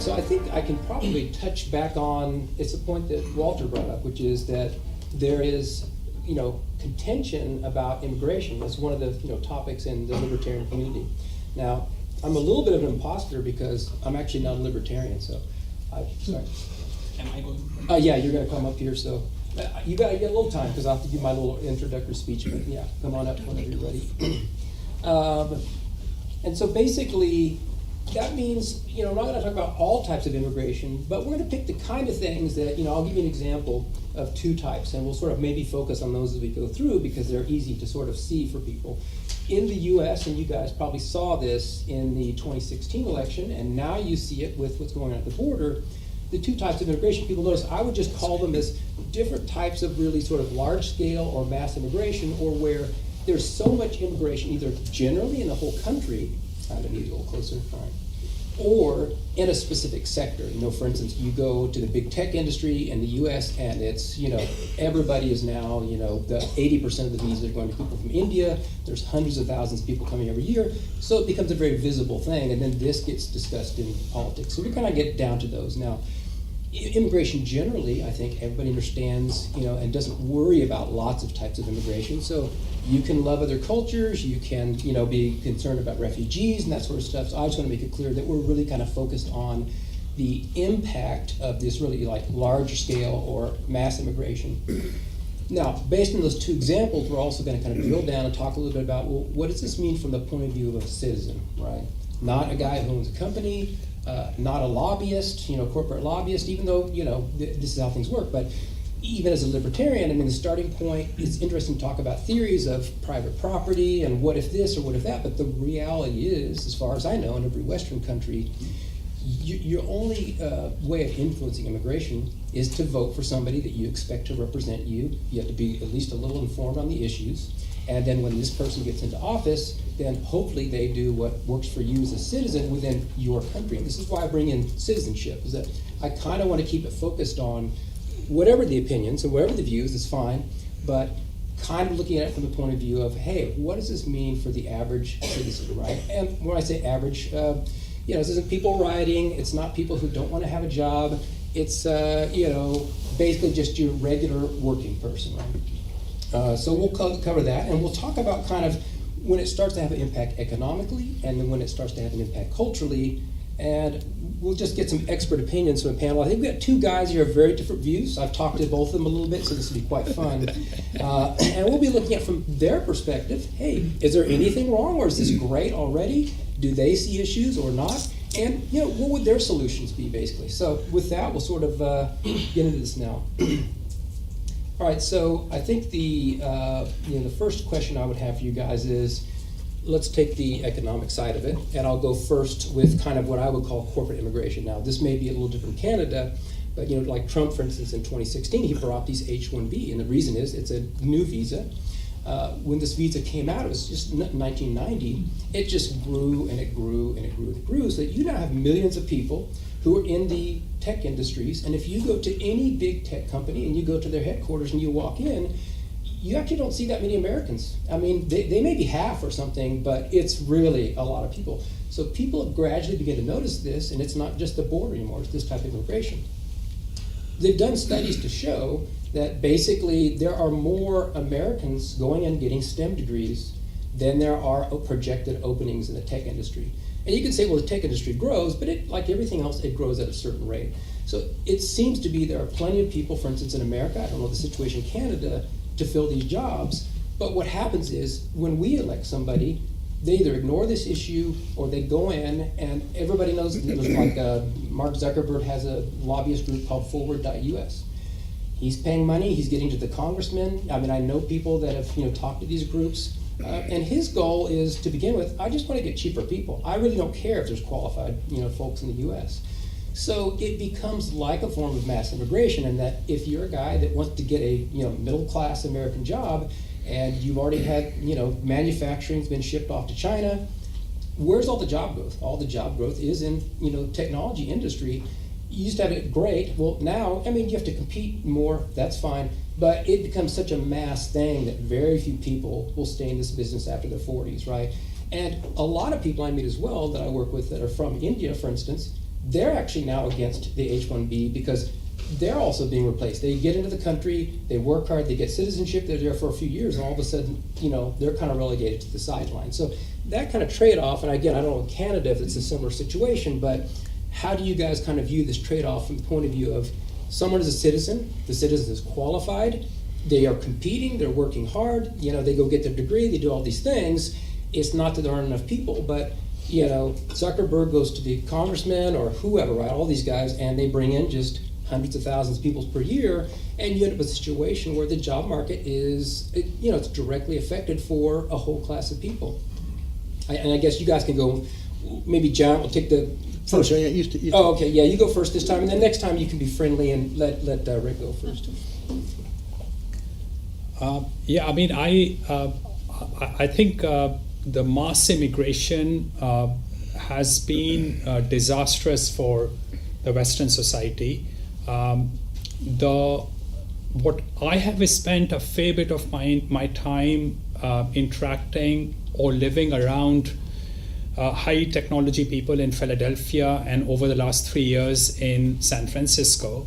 So I think I can probably touch back on, it's a point that Walter brought up, which is that there is, contention about immigration. That's one of the, topics in the libertarian community. Now, I'm a little bit of an imposter because I'm actually not a libertarian, so sorry. Am I going? Yeah, you're gonna come up here, so you gotta get a little time because I'll have to give my little introductory speech, but yeah, come on up whenever you're ready. And so basically, that means, we're not gonna talk about all types of immigration, but we're gonna pick the kind of things that, I'll give you an example of two types, and we'll sort of maybe focus on those as we go through because they're easy to sort of see for people. In the US, and you guys probably saw this in the 2016 election, and now you see it with what's going on at the border, the two types of immigration, people notice, I would just call them as different types of really sort of large scale or mass immigration, or where there's so much immigration, either generally in the whole country, I need to get a little closer, all right, or in a specific sector. For instance, you go to the big tech industry in the US and it's, everybody is now, the 80% of the visas are going to people from India. There's hundreds of thousands of people coming every year. So it becomes a very visible thing, and then this gets discussed in politics. So we kind of get down to those. Now, immigration generally, I think everybody understands, and doesn't worry about lots of types of immigration. So you can love other cultures, you can, be concerned about refugees and that sort of stuff. So I just want to make it clear that we're really kind of focused on the impact of this really like large scale or mass immigration. Now, based on those two examples, we're also going to kind of drill down and talk a little bit about, well, what does this mean from the point of view of a citizen, right? Not a guy who owns a company, not a lobbyist, corporate lobbyist, even though, this is how things work. But even as a libertarian, the starting point, it's interesting to talk about theories of private property and what if this or what if that, but the reality is, as far as I know, in every Western country, your only way of influencing immigration is to vote for somebody that you expect to represent you. You have to be at least a little informed on the issues. And then when this person gets into office, then hopefully they do what works for you as a citizen within your country. And this is why I bring in citizenship, is that I kind of want to keep it focused on whatever the opinions and whatever the views is fine, but kind of looking at it from the point of view of, hey, what does this mean for the average citizen, right? And when I say average, this isn't people rioting, it's not people who don't want to have a job, it's, basically just your regular working person, right? So we'll cover that, and we'll talk about kind of when it starts to have an impact economically, and then when it starts to have an impact culturally, and we'll just get some expert opinions from a panel. I think we've got two guys here of very different views. I've talked to both of them a little bit, so this will be quite fun. And we'll be looking at from their perspective, hey, is there anything wrong, or is this great already? Do they see issues or not? And, what would their solutions be, basically? So with that, we'll sort of get into this now. All right, so I think the first question I would have for you guys is, let's take the economic side of it, and I'll go first with kind of what I would call corporate immigration. Now, this may be a little different in Canada, but like Trump, for instance, in 2016, he brought these H-1B, and the reason is it's a new visa. When this visa came out, it was just 1990, it just grew and it grew and it grew and it grew, so that you now have millions of people who are in the tech industries, and if you go to any big tech company and you go to their headquarters and you walk in, you actually don't see that many Americans. They may be half or something, but it's really a lot of people. So people have gradually begun to notice this, and it's not just the border anymore, it's this type of immigration. They've done studies to show that basically there are more Americans going and getting STEM degrees than there are projected openings in the tech industry. And you can say, well, the tech industry grows, but it, like everything else, it grows at a certain rate. So it seems to be there are plenty of people, for instance, in America, I don't know the situation in Canada, to fill these jobs. But what happens is when we elect somebody, they either ignore this issue or they go in, and everybody knows, like Mark Zuckerberg has a lobbyist group called Forward.us. He's paying money, he's getting to the congressmen. I know people that have talked to these groups, and his goal is, to begin with, I just want to get cheaper people. I really don't care if there's qualified folks in the US. So it becomes like a form of mass immigration, in that if you're a guy that wants to get a middle-class American job, and you've already had manufacturing's been shipped off to China, where's all the job growth? All the job growth is in technology industry. You used to have it great. Well, now you have to compete more. That's fine, but it becomes such a mass thing that very few people will stay in this business after their 40s, right? And a lot of people I meet as well that I work with that are from India, for instance, they're actually now against the H-1B because they're also being replaced. They get into the country, they work hard, they get citizenship, they're there for a few years, and all of a sudden, they're kind of relegated to the sidelines. So that kind of trade-off, and again, I don't know in Canada if it's a similar situation, but how do you guys kind of view this trade-off from the point of view of someone is a citizen, the citizen is qualified, they are competing, they're working hard, they go get their degree, they do all these things. It's not that there aren't enough people, but Zuckerberg goes to the congressman or whoever, right, all these guys, and they bring in just hundreds of thousands of people per year, and you end up with a situation where the job market is, it's directly affected for a whole class of people. And I guess you guys can go, maybe John will take the first. Oh, yeah, oh, okay, yeah, you go first this time, and then next time you can be friendly and let Rick go first. Yeah, I mean, I think the mass immigration has been disastrous for the Western society. What I have spent a fair bit of my time interacting or living around high technology people in Philadelphia and over the last 3 years in San Francisco.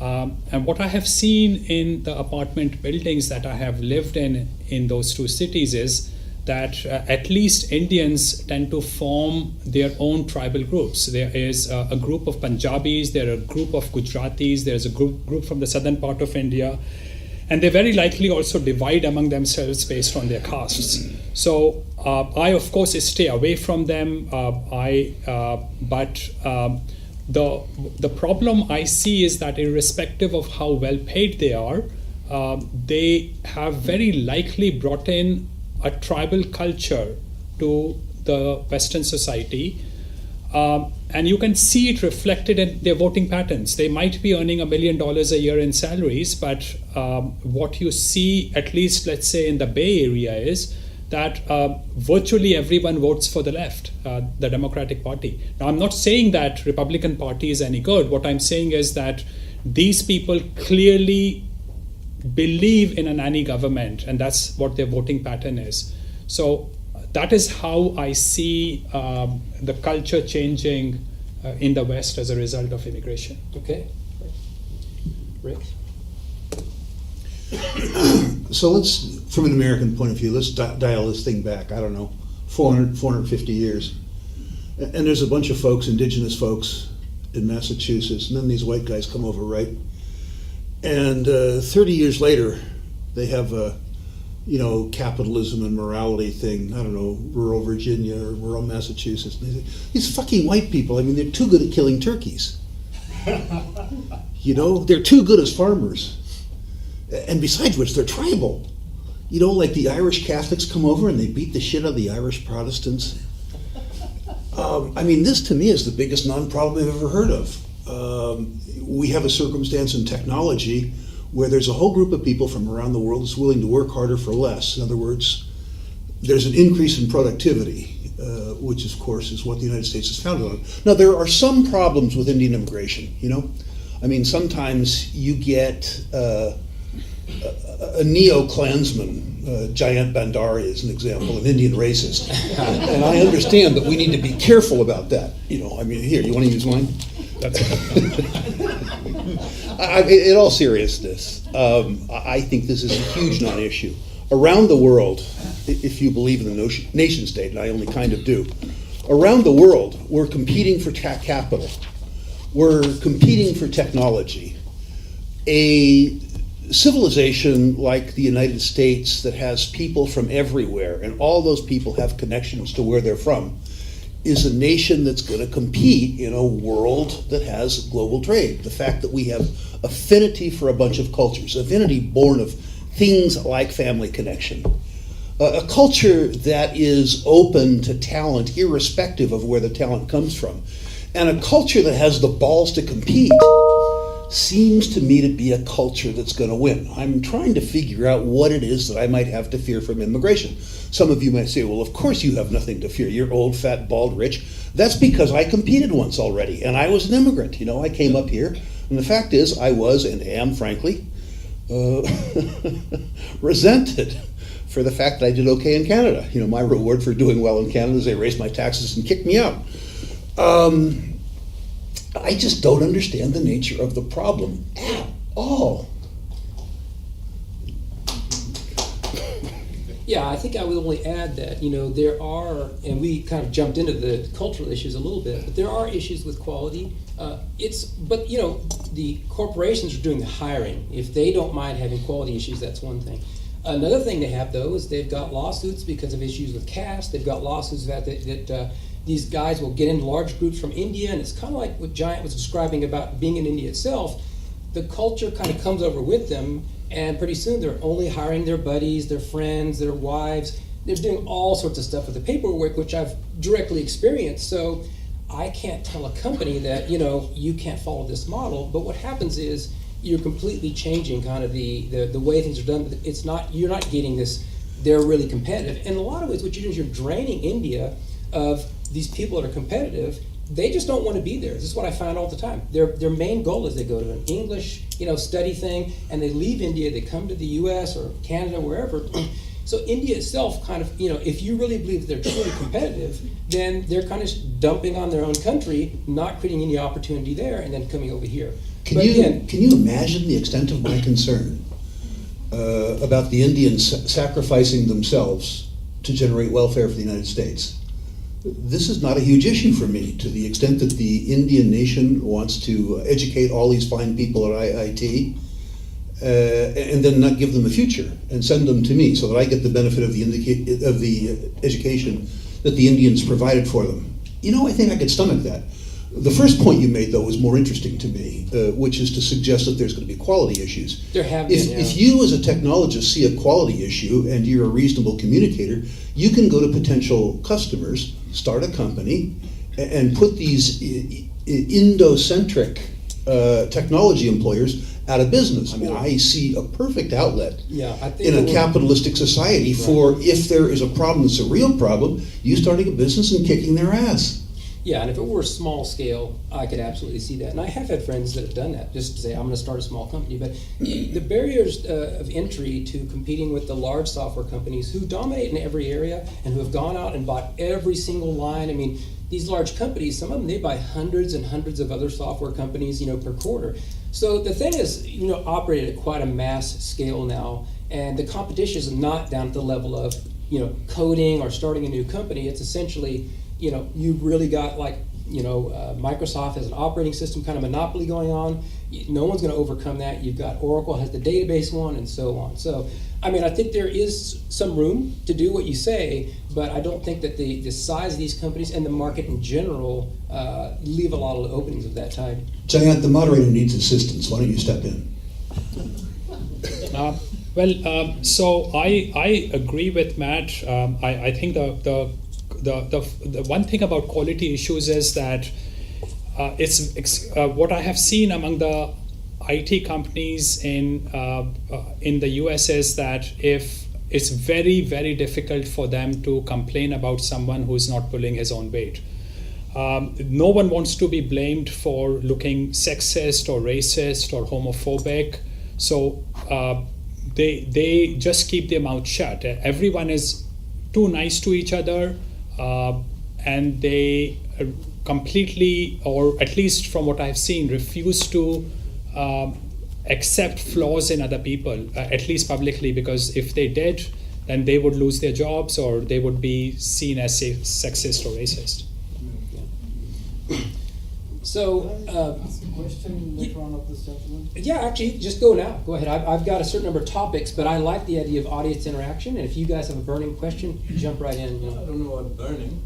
And what I have seen in the apartment buildings that I have lived in those two cities is that at least Indians tend to form their own tribal groups. There is a group of Punjabis, there are a group of Gujaratis, there's a group from the southern part of India, and they very likely also divide among themselves based on their castes. So I, of course, stay away from them, but the problem I see is that irrespective of how well paid they are, they have very likely brought in a tribal culture to the Western society. And you can see it reflected in their voting patterns. They might be earning $1 million a year in salaries, but what you see, at least let's say in the Bay Area, is that virtually everyone votes for the left, the Democratic Party. Now, I'm not saying that Republican Party is any good. What I'm saying is that these people clearly believe in a nanny government, and that's what their voting pattern is. So that is how I see the culture changing in the West as a result of immigration. Okay. Rick? So let's, from an American point of view, let's dial this thing back, 450 years. And there's a bunch of folks, indigenous folks in Massachusetts, and then these white guys come over, right? And 30 years later, they have a, capitalism and morality thing, rural Virginia or rural Massachusetts. And they say, these fucking white people, they're too good at killing turkeys. They're too good as farmers. And besides which, they're tribal. Like the Irish Catholics come over and they beat the shit out of the Irish Protestants. This to me is the biggest non-problem I've ever heard of. We have a circumstance in technology where there's a whole group of people from around the world that's willing to work harder for less. In other words, there's an increase in productivity, which of course is what the United States is founded on. Now, there are some problems with Indian immigration, sometimes you get a neo-Klansman, Jayant Bhandari is an example, an Indian racist. And I understand that we need to be careful about that. Here, you want to use mine? That's in all seriousness, I think this is a huge non-issue. Around the world, if you believe in the nation state, and I only kind of do, around the world, we're competing for capital. We're competing for technology. A civilization like the United States that has people from everywhere, and all those people have connections to where they're from, is a nation that's going to compete in a world that has global trade. The fact that we have affinity for a bunch of cultures, affinity born of things like family connection, a culture that is open to talent irrespective of where the talent comes from, and a culture that has the balls to compete seems to me to be a culture that's going to win. I'm trying to figure out what it is that I might have to fear from immigration. Some of you might say, well, of course you have nothing to fear. You're old, fat, bald, rich. That's because I competed once already, and I was an immigrant. I came up here, and the fact is I was and am, frankly, resented for the fact that I did okay in Canada. My reward for doing well in Canada is they raised my taxes and kicked me out. I just don't understand the nature of the problem at all. Yeah, I think I would only add that, there are, and we kind of jumped into the cultural issues a little bit, but there are issues with quality. But the corporations are doing the hiring. If they don't mind having quality issues, that's one thing. Another thing they have, though, is they've got lawsuits because of issues with caste. They've got lawsuits that these guys will get into large groups from India, and it's kind of like what Jayant was describing about being in India itself. The culture kind of comes over with them, and pretty soon they're only hiring their buddies, their friends, their wives. They're doing all sorts of stuff with the paperwork, which I've directly experienced. So I can't tell a company that, you can't follow this model. But what happens is you're completely changing kind of the way things are done. You're not getting this, they're really competitive. In a lot of ways, what you're doing is you're draining India of these people that are competitive. They just don't want to be there. This is what I find all the time. Their main goal is they go to an English, study thing, and they leave India. They come to the U.S. or Canada, wherever. So India itself kind of, if you really believe that they're truly competitive, then they're kind of dumping on their own country, not creating any opportunity there, and then coming over here. Can you imagine the extent of my concern about the Indians sacrificing themselves to generate welfare for the United States? This is not a huge issue for me, to the extent that the Indian nation wants to educate all these fine people at IIT and then not give them a future and send them to me so that I get the benefit of the education that the Indians provided for them. I think I could stomach that. The first point you made, though, was more interesting to me, which is to suggest that there's going to be quality issues. There have been, If you as a technologist see a quality issue and you're a reasonable communicator, you can go to potential customers, start a company, and put these Indo-centric technology employers out of business. I mean, I see a perfect outlet in a capitalistic society for, if there is a problem that's a real problem, you starting a business and kicking their ass. Yeah, and if it were small scale, I could absolutely see that. And I have had friends that have done that, just to say, I'm going to start a small company. But the barriers of entry to competing with the large software companies who dominate in every area and who have gone out and bought every single line. I mean, these large companies, some of them, they buy hundreds and hundreds of other software companies, per quarter. So the thing is, operated at quite a mass scale now. And the competition is not down at the level of, coding or starting a new company. It's essentially, you've really got Microsoft has an operating system kind of monopoly going on. No one's going to overcome that. You've got Oracle has the database one and so on. So, I think there is some room to do what you say, but I don't think that the size of these companies and the market in general leave a lot of openings of that type. Jayant, the moderator needs assistance. Why don't you step in? So I agree with Matt. I think the one thing about quality issues is that what I have seen among the IT companies in the US is that if it's very, very difficult for them to complain about someone who is not pulling his own weight. No one wants to be blamed for looking sexist or racist or homophobic. So they just keep their mouth shut. Everyone is too nice to each other. And they completely, or at least from what I've seen, refuse to accept flaws in other people, at least publicly, because if they did, then they would lose their jobs or they would be seen as sexist or racist. So, ask a question later on of this gentleman? Yeah, actually, just go now. Go ahead. I've got a certain number of topics, but I like the idea of audience interaction. And if you guys have a burning question, jump right in. I don't know what burning.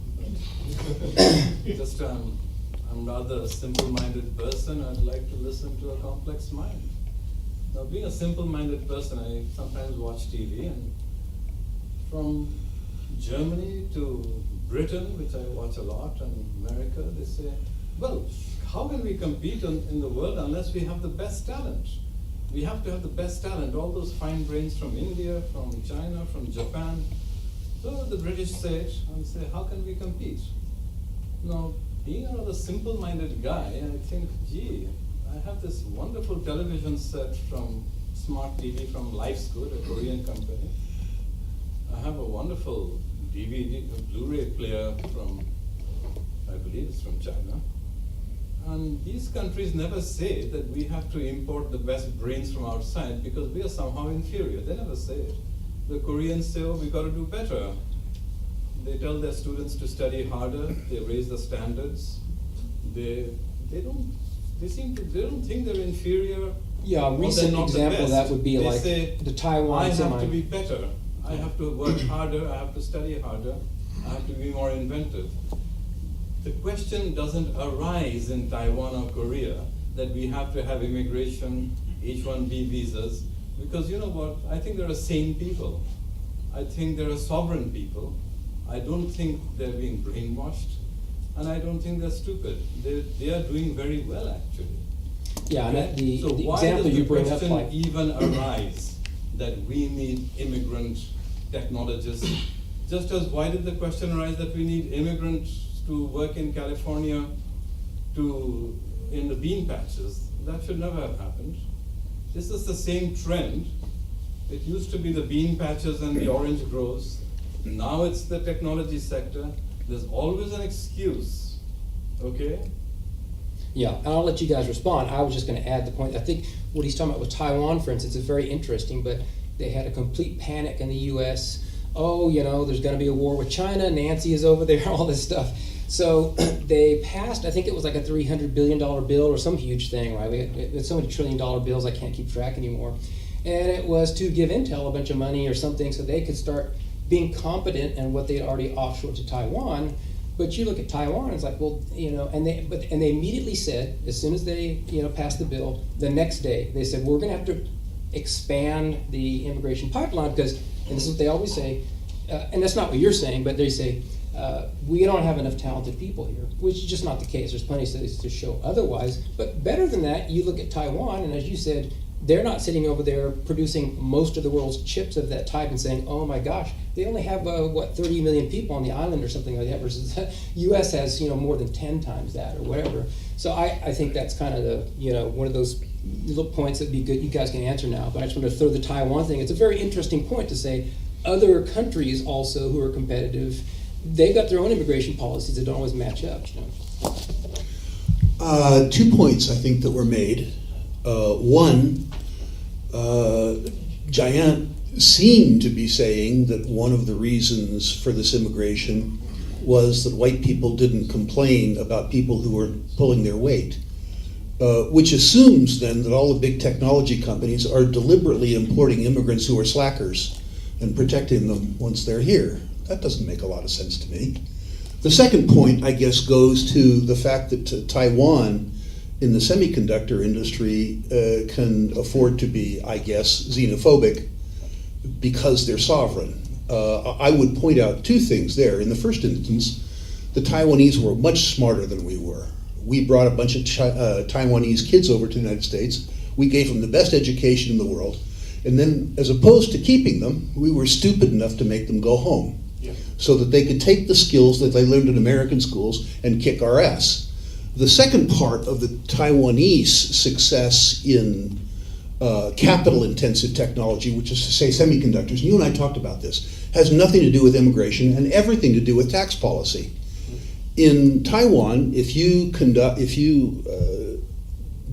Just I'm rather a simple-minded person. I'd like to listen to a complex mind. Now, being a simple-minded person, I sometimes watch TV, and from Germany to Britain, which I watch a lot, and America, they say, well, how can we compete in the world unless we have the best talent? We have to have the best talent, all those fine brains from India, from China, from Japan. So the British say it and say, how can we compete? Now, being a rather simple-minded guy, I think, gee, I have this wonderful television set from Smart TV from Life's Good, a Korean company. I have a wonderful DVD, a Blu-ray player from, I believe it's from China. And these countries never say that we have to import the best brains from outside because we are somehow inferior. They never say it. The Koreans say, oh, we got to do better. They tell their students to study harder. They raise the standards. They don't think they're inferior. Yeah, a or they're recent not the example of that best. would be They like say, the Taiwan I have semi. to be better. I have to work harder. I have to study harder. I have to be more inventive. The question doesn't arise in Taiwan or Korea that we have to have immigration, H-1B visas, because you know what? I think there are sane people. I think there are sovereign people. I don't think they're being brainwashed, and I don't think they're stupid. They are doing very well, actually. Yeah, and that, the So why example does you the bring up, question like, even arise that we need immigrant technologists? Just as why did the question arise that we need immigrants to work in California in the bean patches? That should never have happened. This is the same trend. It used to be the bean patches and the orange groves. Now it's the technology sector. There's always an excuse, okay? yeah, and I'll let you guys respond. I was just going to add the point. I think what he's talking about with Taiwan, for instance, is very interesting, but they had a complete panic in the U.S. Oh, you know, there's going to be a war with China. Nancy is over there, all this stuff. So they passed, I think it was like a $300 billion bill or some huge thing, right? We had so many $1 trillion bills, I can't keep track anymore. And it was to give Intel a bunch of money or something so they could start being competent in what they'd already offshored to Taiwan. But you look at Taiwan, it's like, well, you know, and they immediately said, as soon as they, you know, passed the bill, the next day they said, we're going to have to expand the immigration pipeline because, and this is what they always say, and that's not what you're saying, but they say, we don't have enough talented people here, which is just not the case. There's plenty of studies to show otherwise. But better than that, you look at Taiwan, and as you said, they're not sitting over there producing most of the world's chips of that type and saying, oh my gosh, they only have, 30 million people on the island or something like that, versus the U.S. has, you know, more than 10 times that or whatever. So I think that's kind of the, you know, one of those little points that'd be good. You guys can answer now, but I just want to throw the Taiwan thing. It's a very interesting point to say other countries also who are competitive, they've got their own immigration policies that don't always match up. You know? 2 points I think that were made. One, Jayant seemed to be saying that one of the reasons for this immigration was that white people didn't complain about people who were pulling their weight, which assumes then that all the big technology companies are deliberately importing immigrants who are slackers and protecting them once they're here. That doesn't make a lot of sense to me. The second point, I guess, goes to the fact that Taiwan in the semiconductor industry can afford to be, I guess, xenophobic because they're sovereign. I would point out two things there. In the first instance, the Taiwanese were much smarter than we were. We brought a bunch of Taiwanese kids over to the United States. We gave them the best education in the world. And then, as opposed to keeping them, we were stupid enough to make them go home so that they could take the skills that they learned in American schools and kick our ass. The second part of the Taiwanese success in capital-intensive technology, which is to say semiconductors, and you and I talked about this, has nothing to do with immigration and everything to do with tax policy. In Taiwan, if you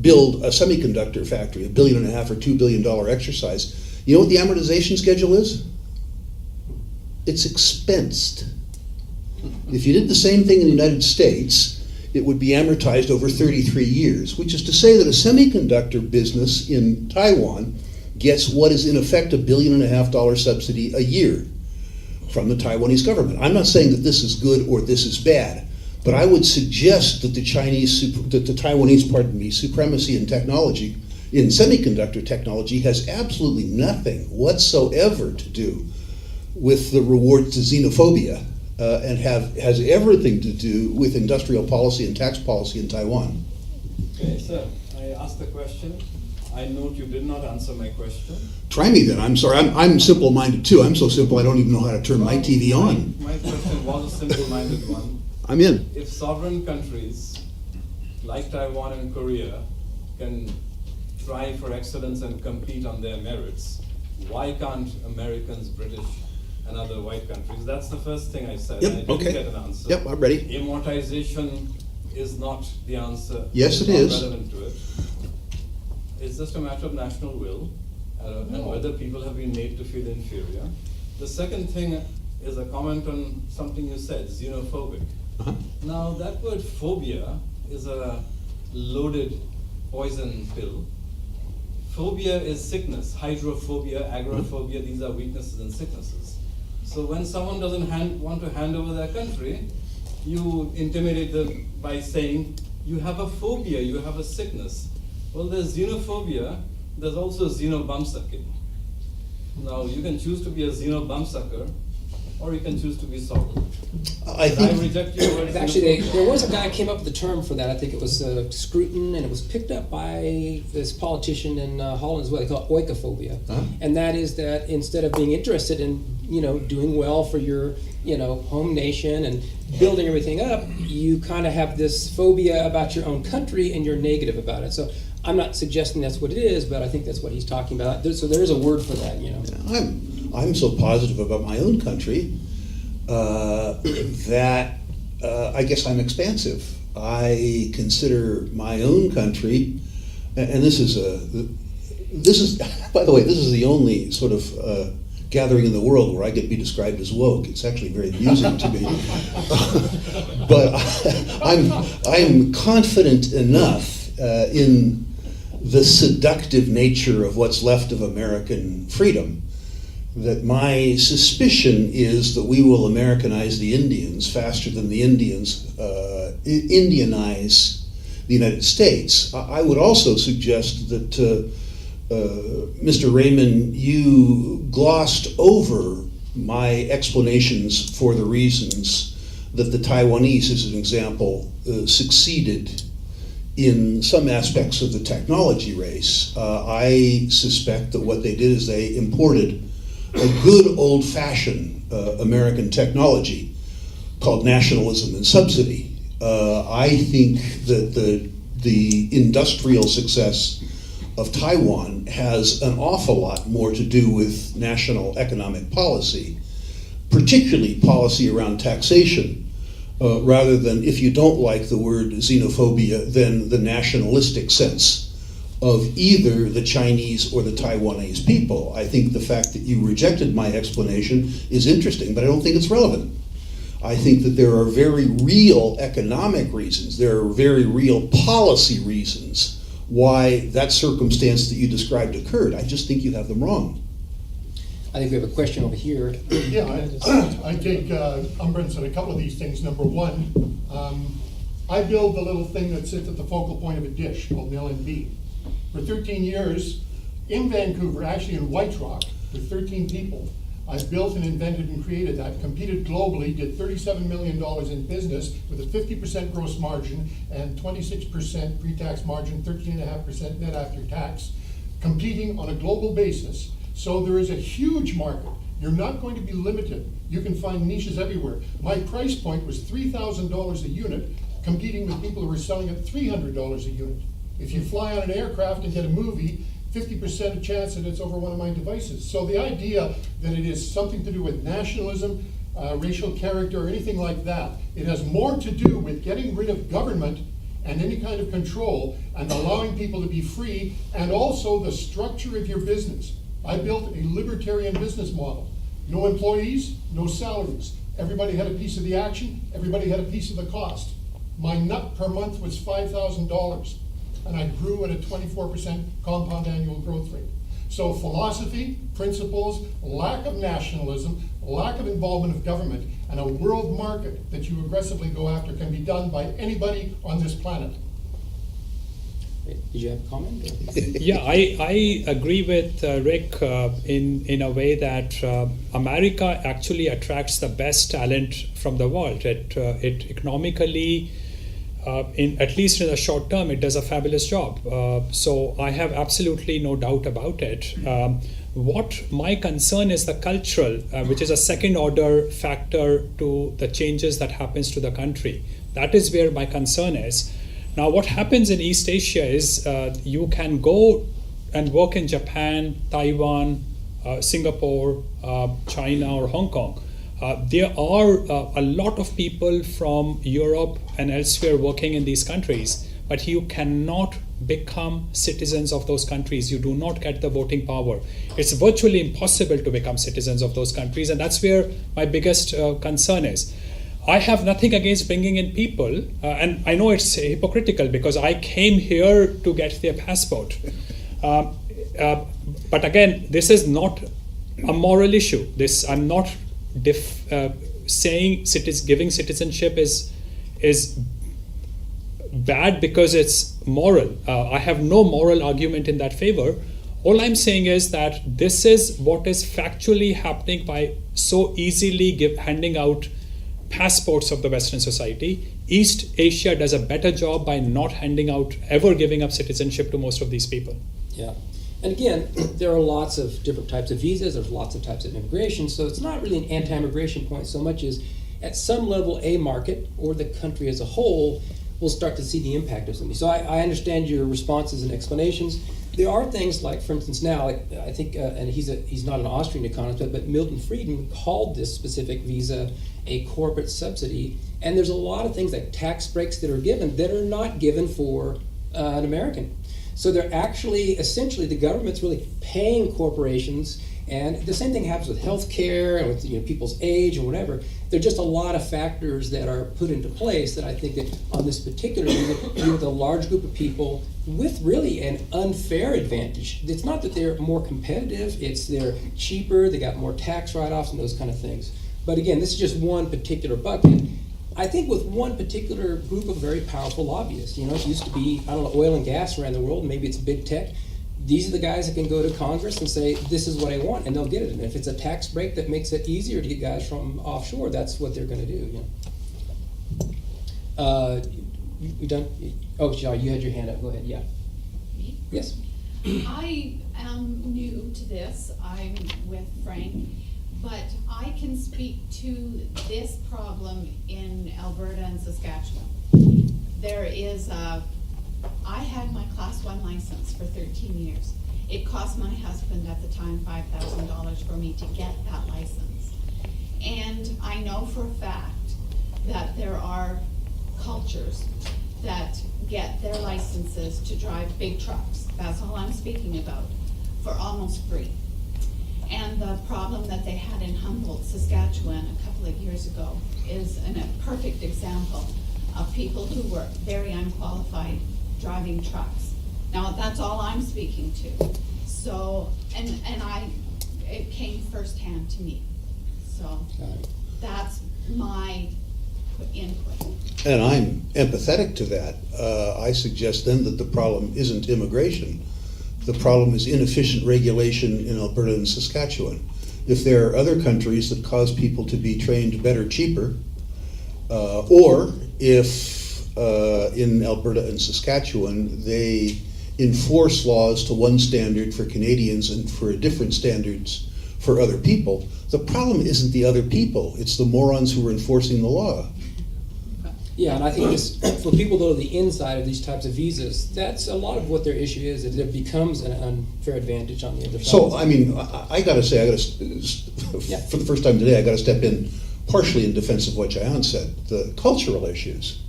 build a semiconductor factory, $1.5 billion or $2 billion exercise, you know what the amortization schedule is? It's expensed. If you did the same thing in the United States, it would be amortized over 33 years, which is to say that a semiconductor business in Taiwan gets what is in effect $1.5 billion subsidy a year from the Taiwanese government. I'm not saying that this is good or this is bad, but I would suggest that the Taiwanese supremacy in technology, in semiconductor technology, has absolutely nothing whatsoever to do with the reward to xenophobia. And has everything to do with industrial policy and tax policy in Taiwan. Okay, sir, I asked the question. I note you did not answer my question. Try me then. I'm sorry. I'm simple-minded too. I'm so simple I don't even know how to turn my TV on. My question was a simple-minded one. I'm in. If sovereign countries like Taiwan and Korea can try for excellence and compete on their merits, why can't Americans, British, and other white countries? That's the first thing I said. Yep, I didn't okay. get an answer. Yep, I'm ready. Amortization is not the answer. Yes, it not is. relevant to it. It's just a matter of national will and whether people have been made to feel inferior. The second thing is a comment on something you said, xenophobic. Uh-huh. Now, that word phobia is a loaded poison pill. Phobia is sickness. Hydrophobia, agoraphobia, these are weaknesses and sicknesses. So when someone doesn't want to hand over their country, you intimidate them by saying, you have a phobia, you have a sickness. Well, there's xenophobia, there's also xenobumsucking. Now, you can choose to be a xenobumsucker, or you can choose to be solid. I I think reject your word. Actually, there was a guy who came up with the term for that. I think it was Scruton, and it was picked up by this politician in Holland as well. They call it oikophobia, and that is that instead of being interested in doing well for your home nation and building everything up, you kind of have this phobia about your own country and you're negative about it. So I'm not suggesting that's what it is, but I think that's what he's talking about. So there is a word for that, I'm so positive about my own country that I guess I'm expansive. I consider my own country, and this is by the way, this is the only sort of gathering in the world where I get to be described as woke. It's actually very amusing to me. But I'm confident enough in the seductive nature of what's left of American freedom that my suspicion is that we will Americanize the Indians faster than the Indians Indianize the United States. I would also suggest that Mr. Raymond, you glossed over my explanations for the reasons that the Taiwanese, as an example, succeeded in some aspects of the technology race. I suspect that what they did is they imported a good old-fashioned American technology called nationalism and subsidy. I think that the industrial success of Taiwan has an awful lot more to do with national economic policy, particularly policy around taxation, rather than, if you don't like the word xenophobia, then the nationalistic sense of either the Chinese or the Taiwanese people. I think the fact that you rejected my explanation is interesting, but I don't think it's relevant. I think that there are very real economic reasons, there are very real policy reasons why that circumstance that you described occurred. I just think you have them wrong. I think we have a question over here. Yeah, I take umbrance at a couple of these things. Number one, I build the little thing that sits at the focal point of a dish called an LNB. For 13 years in Vancouver, actually in White Rock, with 13 people, I built and invented and created that, competed globally, did $37 million in business with a 50% gross margin and 26% pre-tax margin, 13.5% net after tax, competing on a global basis. So there is a huge market. You're not going to be limited. You can find niches everywhere. My price point was $3,000 a unit, competing with people who are selling at $300 a unit. If you fly on an aircraft and get a movie, 50% of chance that it's over one of my devices. So the idea that it is something to do with nationalism, racial character, or anything like that, it has more to do with getting rid of government and any kind of control and allowing people to be free, and also the structure of your business. I built a libertarian business model. No employees, no salaries. Everybody had a piece of the action, everybody had a piece of the cost. My nut per month was $5,000. And I grew at a 24% compound annual growth rate. So philosophy, principles, lack of nationalism, lack of involvement of government, and a world market that you aggressively go after can be done by anybody on this planet. Did you have a comment? Yeah, I agree with Rick in a way that America actually attracts the best talent from the world. It economically, at least in the short term, it does a fabulous job. So I have absolutely no doubt about it. What my concern is the cultural, which is a second order factor to the changes that happens to the country. That is where my concern is. Now, what happens in East Asia is you can go and work in Japan, Taiwan, Singapore, China, or Hong Kong. there are a lot of people from Europe and elsewhere working in these countries, but you cannot become citizens of those countries. You do not get the voting power. It's virtually impossible to become citizens of those countries, and that's where my biggest concern is. I have nothing against bringing in people, and I know it's hypocritical because I came here to get their passport. But again, this is not a moral issue. I'm not saying giving citizenship is bad because it's moral. I have no moral argument in that favor. All I'm saying is that this is what is factually happening by so easily handing out passports of the Western society. East Asia does a better job by not ever giving up citizenship to most of these people. Yeah. And again, there are lots of different types of visas, there's lots of types of immigration, so it's not really an anti-immigration point so much as at some level a market or the country as a whole will start to see the impact of something. So I understand your responses and explanations. There are things like, for instance, now, I think, and he's not an Austrian economist, but Milton Friedman called this specific visa a corporate subsidy, and there's a lot of things like tax breaks that are given that are not given for an American. So they're actually, essentially, the government's really paying corporations, and the same thing happens with healthcare and with people's age and whatever. There are just a lot of factors that are put into place that I think that on this particular, you're with a large group of people with really an unfair advantage. It's not that they're more competitive, it's they're cheaper, they got more tax write-offs and those kind of things. But again, this is just one particular bucket. I think with one particular group of very powerful lobbyists, it used to be, oil and gas around the world, maybe it's big tech. These are the guys that can go to Congress and say, this is what I want, and they'll get it. And if it's a tax break that makes it easier to get guys from offshore, that's what they're going to do. You done? Oh, Shah, you had your hand up. Go ahead. Yeah. Me? Yes. I am new to this. I'm with Frank. But I can speak to this problem in Alberta and Saskatchewan. I had my Class 1 license for 13 years. It cost my husband at the time $5,000 for me to get that license. And I know for a fact that there are cultures that get their licenses to drive big trucks, that's all I'm speaking about, for almost free. And the problem that they had in Humboldt, Saskatchewan, a couple of years ago is a perfect example of people who were very unqualified driving trucks. Now, that's all I'm speaking to. So, it came firsthand to me. So, that's my input. And I'm empathetic to that. I suggest then that the problem isn't immigration. The problem is inefficient regulation in Alberta and Saskatchewan. If there are other countries that cause people to be trained better, cheaper, or if in Alberta and Saskatchewan they enforce laws to one standard for Canadians and for different standards for other people, the problem isn't the other people, it's the morons who are enforcing the law. Yeah, and I think this, for people though, the inside of these types of visas, that's a lot of what their issue is. That it becomes an unfair advantage on the other side. So, I gotta say, for the first time today, I gotta step in partially in defense of what Jayant said. The cultural issues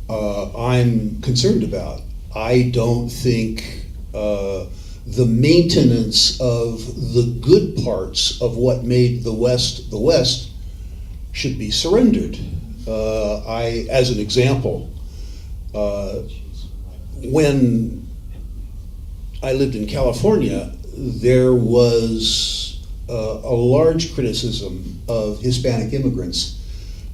I'm concerned about. I don't think the maintenance of the good parts of what made the West should be surrendered. As an example, when I lived in California, there was a large criticism of Hispanic immigrants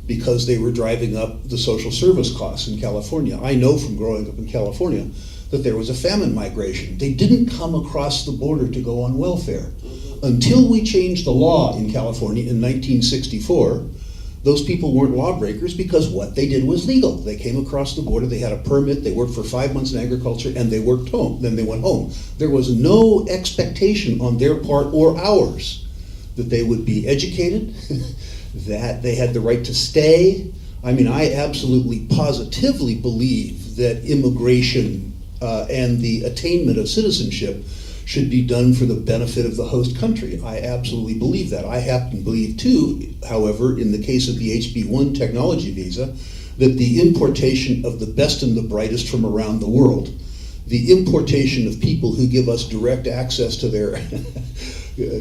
because they were driving up the social service costs in California. I know from growing up in California that there was a famine migration. They didn't come across the border to go on welfare. Until we changed the law in California in 1964, those people weren't lawbreakers because what they did was legal. They came across the border, they had a permit, they worked for 5 months in agriculture, and they worked home. Then they went home. There was no expectation on their part or ours that they would be educated, that they had the right to stay. I absolutely positively believe that immigration and the attainment of citizenship should be done for the benefit of the host country. I absolutely believe that. I happen to believe too, however, in the case of the HB1 technology visa, that the importation of the best and the brightest from around the world, the importation of people who give us direct access to their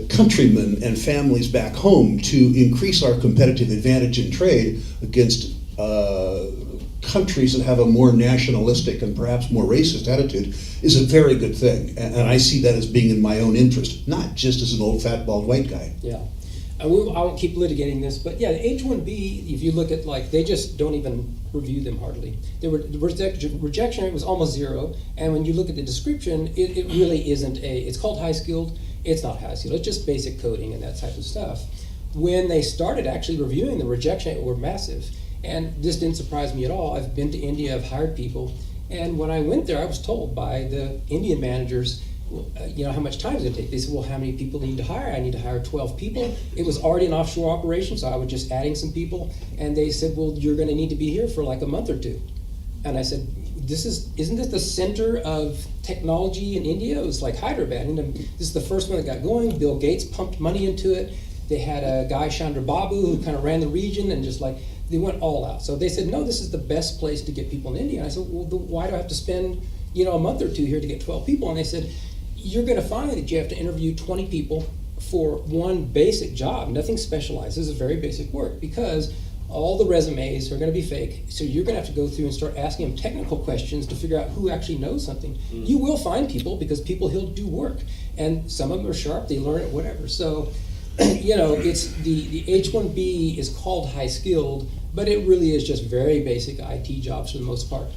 countrymen and families back home to increase our competitive advantage in trade against countries that have a more nationalistic and perhaps more racist attitude is a very good thing. And I see that as being in my own interest, not just as an old fat bald white guy. Yeah. I won't keep litigating this, but yeah, the H-1B, if you look at, like, they just don't even review them hardly. The rejection rate was almost zero, and when you look at the description, it really isn't it's called high skilled, it's not high skilled, it's just basic coding and that type of stuff. When they started actually reviewing, the rejection rate were massive, and this didn't surprise me at all. I've been to India, I've hired people, and when I went there, I was told by the Indian managers, how much time is it take? They said, well, how many people do you need to hire? I need to hire 12 people. It was already an offshore operation, so I was just adding some people. And they said, well, you're going to need to be here for like a month or two. And I said, isn't this the center of technology in India? It was like Hyderabad. And this is the first one that got going. Bill Gates pumped money into it. They had a guy, Chandra Babu, who kind of ran the region, and just like, they went all out. So they said, no, this is the best place to get people in India. And I said, well, why do I have to spend a month or two here to get 12 people? And they said, you're going to find that you have to interview 20 people for one basic job, nothing specialized. This is very basic work because all the resumes are going to be fake. So you're going to have to go through and start asking them technical questions to figure out who actually knows something. You will find people because people he'll do work, and some of them are sharp. They learn it, whatever. So, it's the H-1B is called high skilled, but it really is just very basic IT jobs for the most part.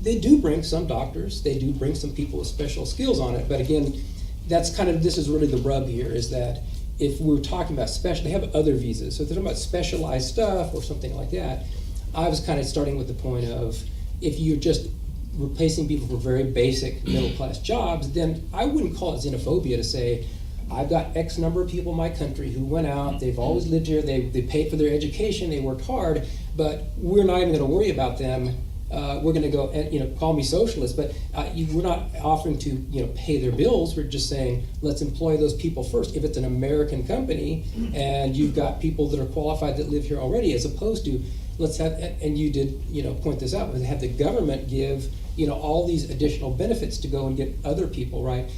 They do bring some doctors, they do bring some people with special skills on it, but again, this is really the rub here, is that if we're talking about they have other visas, so if they're talking about specialized stuff or something like that, I was kind of starting with the point of, if you're just replacing people for very basic middle-class jobs, then I wouldn't call it xenophobia to say, I've got X number of people in my country who went out, they've always lived here, they paid for their education, they worked hard, but we're not even going to worry about them. We're going to go and call me socialist, but we're not offering to pay their bills. We're just saying, let's employ those people first. If it's an American company and you've got people that are qualified that live here already, as opposed to let's have, and you did point this out, but have the government give all these additional benefits to go and get other people, right?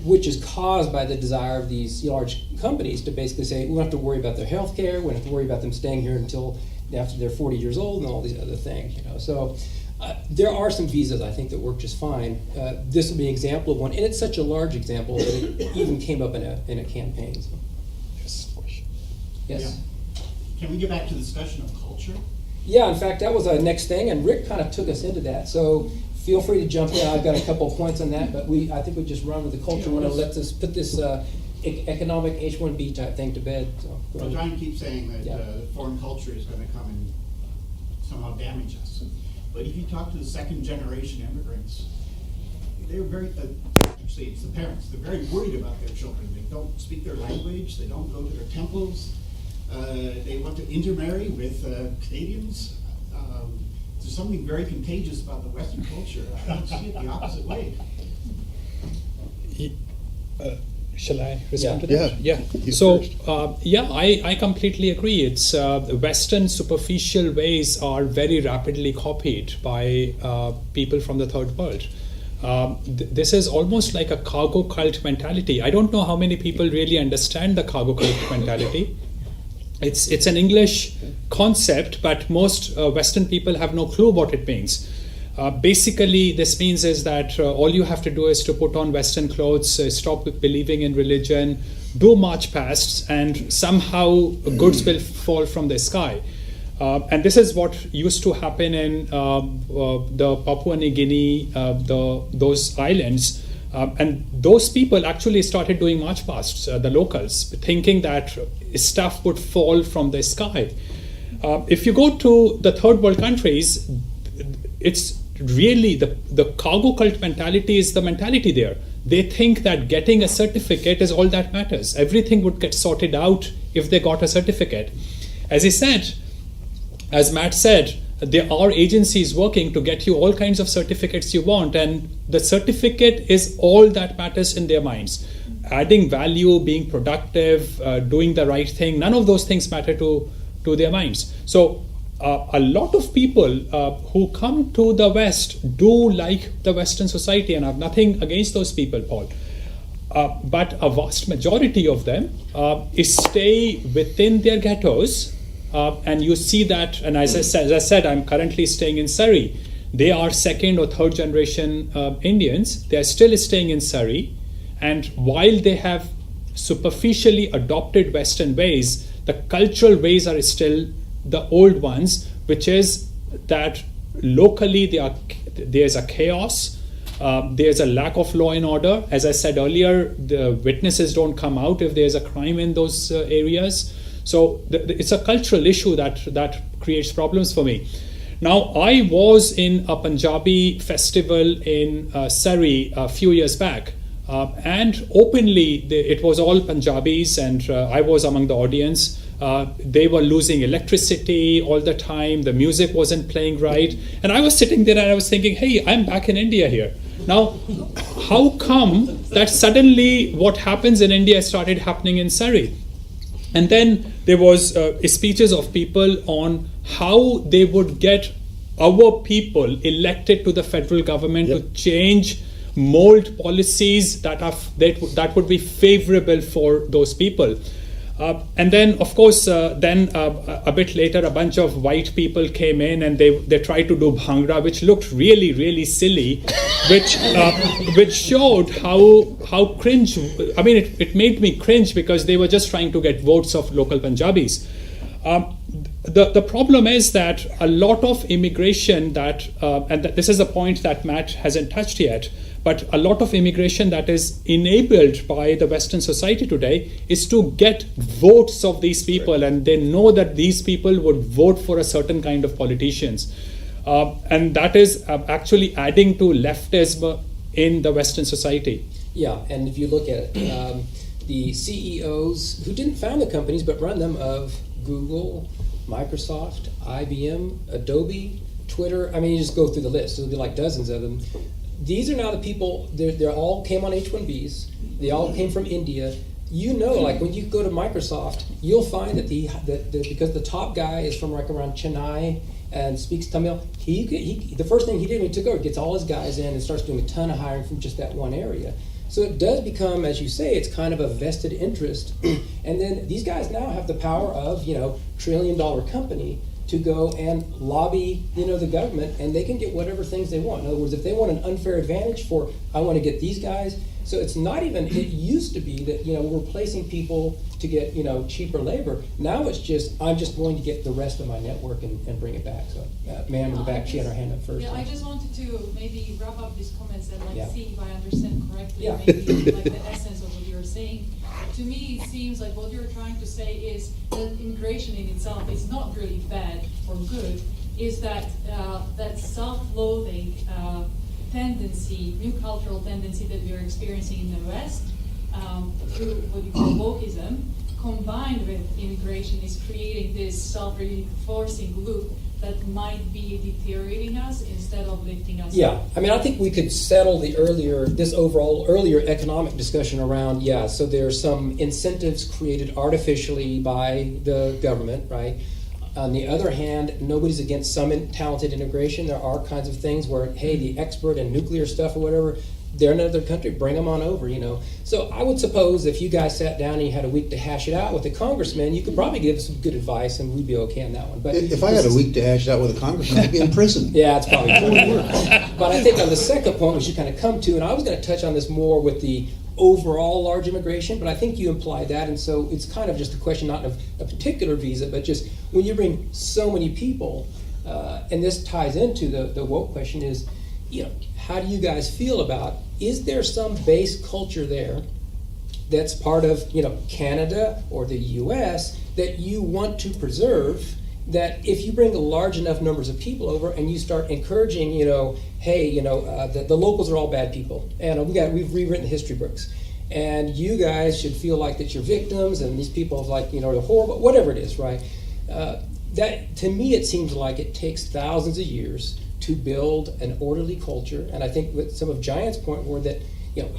Which is caused by the desire of these large companies to basically say, we don't have to worry about their health care, we don't have to worry about them staying here until after they're 40 years old and all these other things. So there are some visas, I think, that work just fine. This will be an example of one, and it's such a large example that it even came up in a campaign. So. Yes, question. Yes? Yeah. Can we get back to the discussion of culture? Yeah, in fact, that was our next thing, and Rick kind of took us into that. So feel free to jump in. I've got a couple of points on that, but I think we just run with the culture. Want to let us put this economic H-1B type thing to bed. So, Well, John keeps saying that Yeah. foreign culture is going to come and somehow damage us. But if you talk to the second generation immigrants, they're very, actually it's the parents, they're very worried about their children. They don't speak their language, they don't go to their temples, they want to intermarry with Canadians. There's something very contagious about the Western culture. I don't see it the opposite way. Shall I respond Yeah. to that? Yeah. You So, first. I completely agree. It's Western superficial ways are very rapidly copied by people from the third world. This is almost like a cargo cult mentality. I don't know how many people really understand the cargo cult mentality. It's an English concept, but most Western people have no clue what it means. Basically, this means is that all you have to do is to put on Western clothes, stop believing in religion, do march pasts, and somehow goods will fall from the sky. And this is what used to happen in the Papua New Guinea, those islands. And those people actually started doing march pasts, the locals, thinking that stuff would fall from the sky. If you go to the third world countries, it's really the cargo cult mentality is the mentality there. They think that getting a certificate is all that matters. Everything would get sorted out if they got a certificate. As Matt said, there are agencies working to get you all kinds of certificates you want, and the certificate is all that matters in their minds. Adding value, being productive, doing the right thing, none of those things matter to their minds. So a lot of people who come to the West do like the Western society, and I have nothing against those people, Paul. But a vast majority of them stay within their ghettos, and you see that. And as I said, I'm currently staying in Surrey. They are second or third generation Indians. They are still staying in Surrey, and while they have superficially adopted Western ways, the cultural ways are still the old ones, which is that locally there's a chaos. There's a lack of law and order. As I said earlier, the witnesses don't come out if there's a crime in those areas. So it's a cultural issue that creates problems for me. Now, I was in a Punjabi festival in Surrey a few years back, and openly it was all Punjabis, and I was among the audience. They were losing electricity all the time. The music wasn't playing right. And I was sitting there and I was thinking, hey, I'm back in India here. Now, how come that suddenly what happens in India started happening in Surrey? And then there was speeches of people on how they would get our people elected to the federal government to change, mold policies that would be favorable for those people. And then, of course, a bit later, a bunch of white people came in and they tried to do bhangra, which looked really, really silly, which showed how cringe. I mean, it made me cringe because they were just trying to get votes of local Punjabis. The problem is that a lot of immigration and this is a point that Matt hasn't touched yet, but a lot of immigration that is enabled by the Western society today is to get votes of these people, and they know that these people would vote for a certain kind of politicians. And that is actually adding to leftism in the Western society. Yeah, and if you look at the CEOs who didn't found the companies but run them of Google, Microsoft, IBM, Adobe, Twitter, I mean, you just go through the list. There'll be like dozens of them. These are now the people, they all came on H-1Bs. They all came from India. You know, like when you go to Microsoft, you'll find that because the top guy is from like around Chennai and speaks Tamil, the first thing he did when he took over, gets all his guys in and starts doing a ton of hiring from just that one area. So it does become, as you say, it's kind of a vested interest. And then these guys now have the power of, $1 trillion company to go and lobby, the government, and they can get whatever things they want. In other words, if they want an unfair advantage I want to get these guys. So it's not even, it used to be that, we're placing people to get, cheaper labor. Now it's just, I'm just going to get the rest of my network and bring it back. So, ma'am in the back, she had her hand up first. Yeah, I just wanted to maybe wrap up these comments and see if I understand correctly, Yeah. maybe like the essence of what you're saying. To me, it seems like what you're trying to say is that immigration in itself is not really bad or good, is that that self-loathing tendency, new cultural tendency that we are experiencing in the West through what you call wokeism, combined with immigration, is creating this self-reinforcing loop that might be deteriorating us instead of lifting us Yeah, up. I mean, I think we could settle this earlier economic discussion around, so there's some incentives created artificially by the government, right? On the other hand, nobody's against some talented integration. There are kinds of things where, hey, the expert in nuclear stuff or whatever, they're in another country, bring them on over, So I would suppose if you guys sat down and you had a week to hash it out with the congressman, you could probably give some good advice and we'd be okay on that one. But If I had a week to hash it out with a congressman, I'd be in prison. Yeah, it's probably true. But I think on the second point, we should kind of come to, and I was going to touch on this more with the overall large immigration, but I think you implied that, and so it's kind of just a question not of a particular visa, but just when you bring so many people, and this ties into the woke question is, how do you guys feel about, is there some base culture there that's part of, Canada or the US that you want to preserve, that if you bring large enough numbers of people over and you start encouraging, hey, the locals are all bad people, and we've rewritten the history books, and you guys should feel like that you're victims, and these people are like, they're horrible, whatever it is, right? that, to me, it seems like it takes thousands of years to build an orderly culture. And I think with some of Jayant's point were that,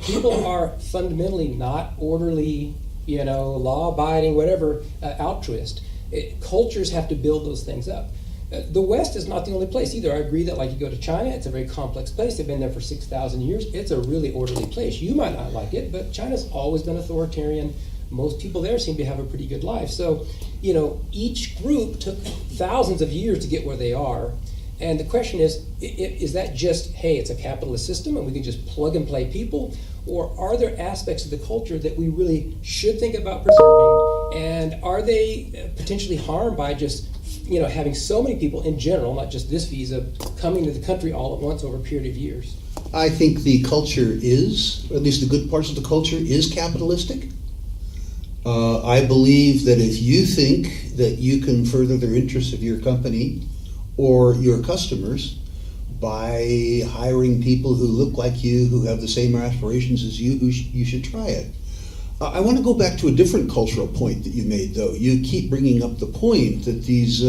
people are fundamentally not orderly, law-abiding, whatever, altruist. Cultures have to build those things up. The West is not the only place either. I agree that, like, you go to China, it's a very complex place. They've been there for 6,000 years. It's a really orderly place. You might not like it, but China's always been authoritarian. Most people there seem to have a pretty good life. So, each group took thousands of years to get where they are. And the question is that just, hey, it's a capitalist system and we can just plug and play people? Or are there aspects of the culture that we really should think about preserving? And are they potentially harmed by just, having so many people in general, not just this visa, coming to the country all at once over a period of years? I think the culture is, or at least the good parts of the culture, is capitalistic. I believe that if you think that you can further the interests of your company or your customers by hiring people who look like you, who have the same aspirations as you, you should try it. I want to go back to a different cultural point that you made, though. You keep bringing up the point that these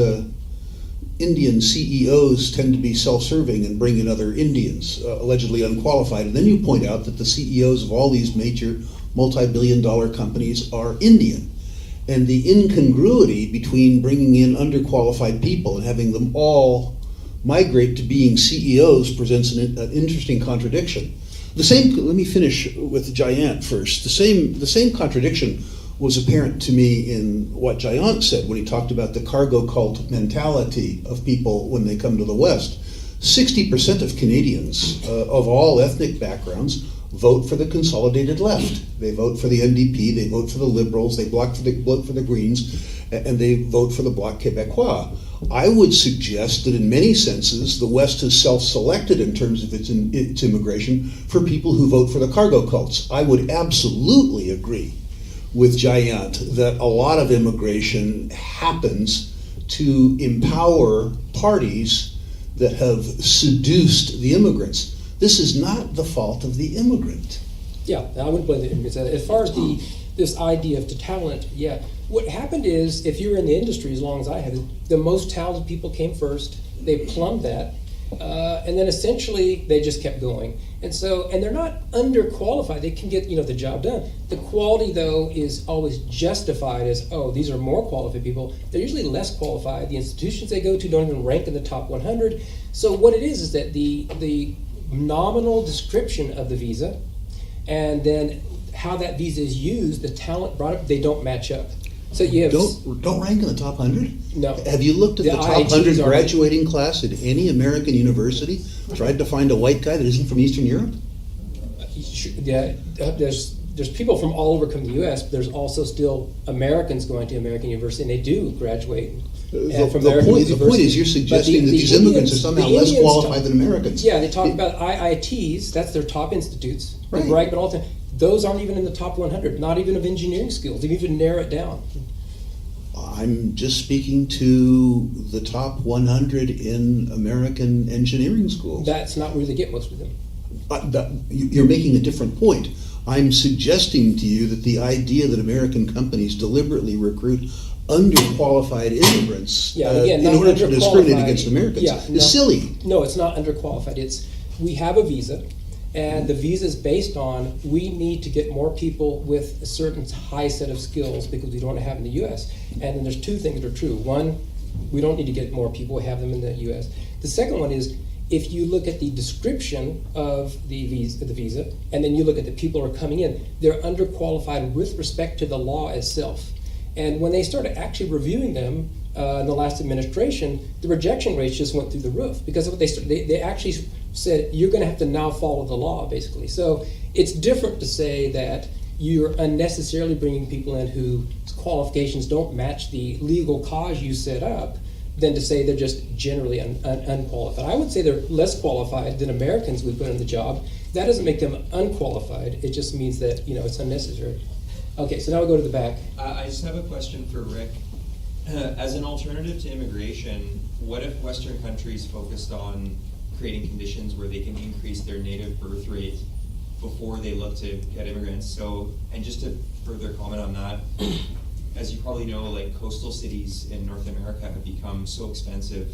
Indian CEOs tend to be self-serving and bring in other Indians, allegedly unqualified. And then you point out that the CEOs of all these major multi-billion-dollar companies are Indian. And the incongruity between bringing in underqualified people and having them all migrate to being CEOs presents an interesting contradiction. Let me finish with Jayant first. The same contradiction was apparent to me in what Jayant said when he talked about the cargo cult mentality of people when they come to the West. 60% of Canadians of all ethnic backgrounds vote for the consolidated left. They vote for the NDP, they vote for the Liberals, they vote for the Greens, and they vote for the Bloc Québécois. I would suggest that in many senses, the West has self-selected in terms of its immigration for people who vote for the cargo cults. I would absolutely agree with Jayant that a lot of immigration happens to empower parties that have seduced the immigrants. This is not the fault of the immigrant. Yeah, I wouldn't blame the immigrants. As far as this idea of talent, yeah. What happened is, if you were in the industry as long as I have, the most talented people came first. They plumbed that, and then essentially they just kept going. And they're not underqualified. They can get the job done. The quality, though, is always justified as, oh, these are more qualified people. They're usually less qualified. The institutions they go to don't even rank in the top 100. So what it is that the nominal description of the visa, and then how that visa is used, the talent brought up, they don't match up. So you have don't rank in the top 100? No. Have you looked at the top 100 graduating class at any American university? Tried to find a white guy that isn't from Eastern Europe? Yeah, there's people from all over come to the U.S., but there's also still Americans going to American university, and they do graduate. The point is you're suggesting that these immigrants are somehow less qualified than Americans. Yeah, they talk about IITs, that's their top institutes. They Right. brag about all the time. Those aren't even in the top 100, not even of engineering skills. They even narrow it down. I'm just speaking to the top 100 in American engineering schools. That's not where they get most of them. You're making a different point. I'm suggesting to you that the idea that American companies deliberately recruit underqualified immigrants in order to discriminate against Americans is silly. No, it's not underqualified. We have a visa, and the visa is based on we need to get more people with a certain high set of skills because we don't have in the U.S. And then there's two things that are true. One, we don't need to get more people, we have them in the U.S. The second one is, if you look at the description of the visa, and then you look at the people who are coming in, they're underqualified with respect to the law itself. And when they started actually reviewing them in the last administration, the rejection rates just went through the roof because of what they actually said, you're going to have to now follow the law, basically. So it's different to say that you're unnecessarily bringing people in whose qualifications don't match the legal cause you set up than to say they're just generally unqualified. I would say they're less qualified than Americans we put in the job. That doesn't make them unqualified. It just means that it's unnecessary. Okay, so now we'll go to the back. I just have a question for Rick. As an alternative to immigration, what if Western countries focused on creating conditions where they can increase their native birth rate before they look to get immigrants? So, and just to further comment on that, as you probably know, like coastal cities in North America have become so expensive,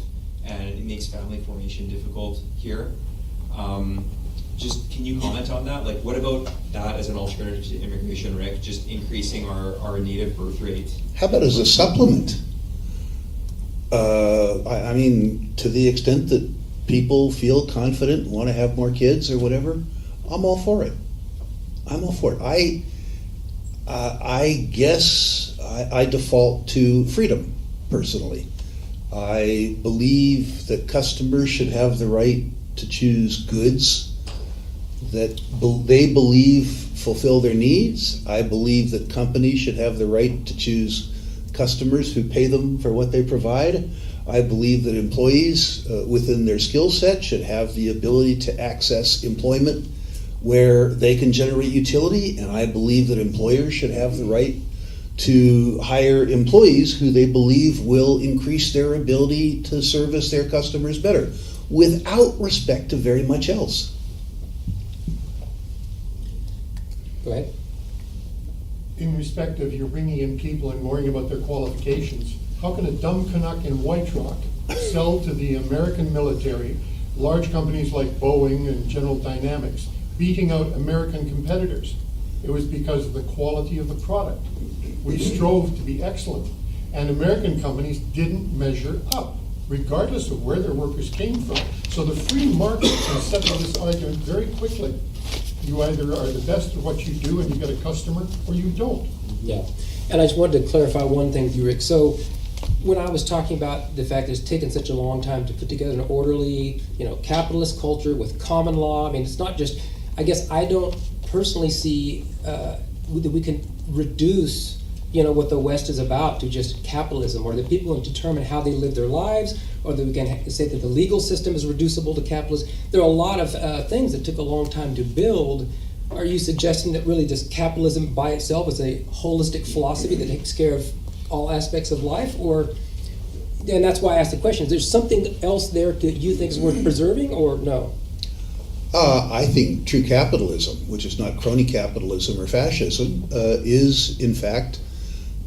and it makes family formation difficult here. Just can you comment on that? Like, what about that as an alternative to immigration, Rick? Just increasing our native birth rate. How about as a supplement? I mean, to the extent that people feel confident, want to have more kids or whatever, I'm all for it. I'm all for it. I guess I default to freedom, personally. I believe that customers should have the right to choose goods that they believe fulfill their needs. I believe that companies should have the right to choose customers who pay them for what they provide. I believe that employees within their skill set should have the ability to access employment where they can generate utility, and I believe that employers should have the right to hire employees who they believe will increase their ability to service their customers better, without respect to very much else. Go ahead. In respect of you're bringing in people and worrying about their qualifications, how can a dumb Canuck in White Rock sell to the American military, large companies like Boeing and General Dynamics, beating out American competitors? It was because of the quality of the product. We strove to be excellent, and American companies didn't measure up, regardless of where their workers came from. So the free market can settle this argument very quickly. You either are the best at what you do and you get a customer, or you don't. Yeah, and I just wanted to clarify one thing with you, Rick. So when I was talking about the fact that it's taken such a long time to put together an orderly, capitalist culture with common law, I mean, it's not just, I guess I don't personally see that we can reduce what the West is about to just capitalism, or that people can determine how they live their lives, or that we can say that the legal system is reducible to capitalism. There are a lot of things that took a long time to build. Are you suggesting that really just capitalism by itself is a holistic philosophy that takes care of all aspects of life? And that's why I asked the question, is there something else there that you think is worth preserving, or no? I think true capitalism, which is not crony capitalism or fascism, is in fact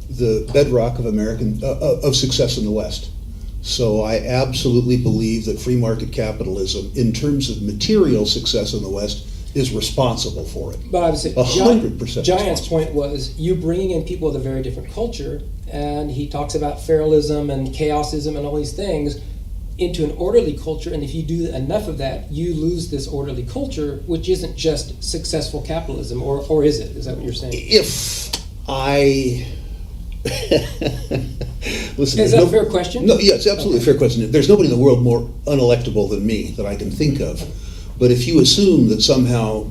the bedrock of success in the West. So I absolutely believe that free market capitalism, in terms of material success in the West, is responsible for it. But I would say 100% Giant's point was you bringing in people with a very different culture, and he talks about feralism and chaosism and all these things into an orderly culture, and if you do enough of that, you lose this orderly culture, which isn't just successful capitalism, or is it? Is that what you're saying? If I... Listen, is that a fair question? No, yeah, it's absolutely a fair question. There's nobody in the world more unelectable than me that I can think of. But if you assume that somehow,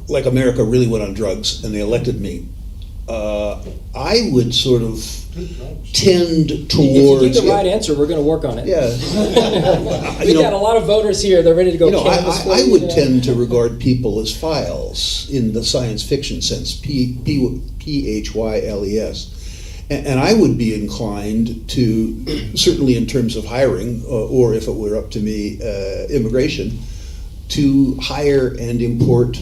like America really went on drugs and they elected me, I would sort of tend towards... If you give the right answer, we're going to work on it. Yeah. We've got a lot of voters here. They're ready to go canvass. I would tend to regard people as files in the science fiction sense, P-H-Y-L-E-S. And I would be inclined to, certainly in terms of hiring, or if it were up to me, immigration, to hire and import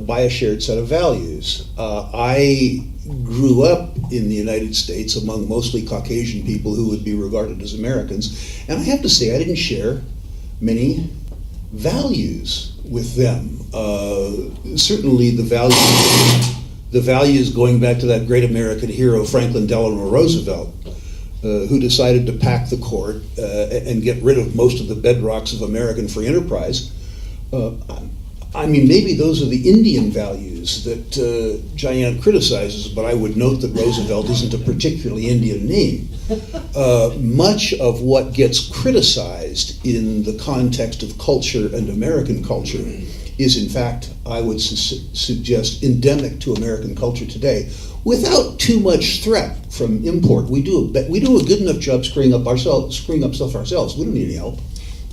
by a shared set of values. I grew up in the United States among mostly Caucasian people who would be regarded as Americans, and I have to say I didn't share many values with them. Certainly the values going back to that great American hero Franklin Delano Roosevelt, who decided to pack the court and get rid of most of the bedrocks of American free enterprise. I mean, maybe those are the Indian values that Jayant criticizes, but I would note that Roosevelt isn't a particularly Indian name. Much of what gets criticized in the context of culture and American culture is, in fact, I would suggest, endemic to American culture today, without too much threat from import. We do a good enough job screwing up stuff ourselves. We don't need any help.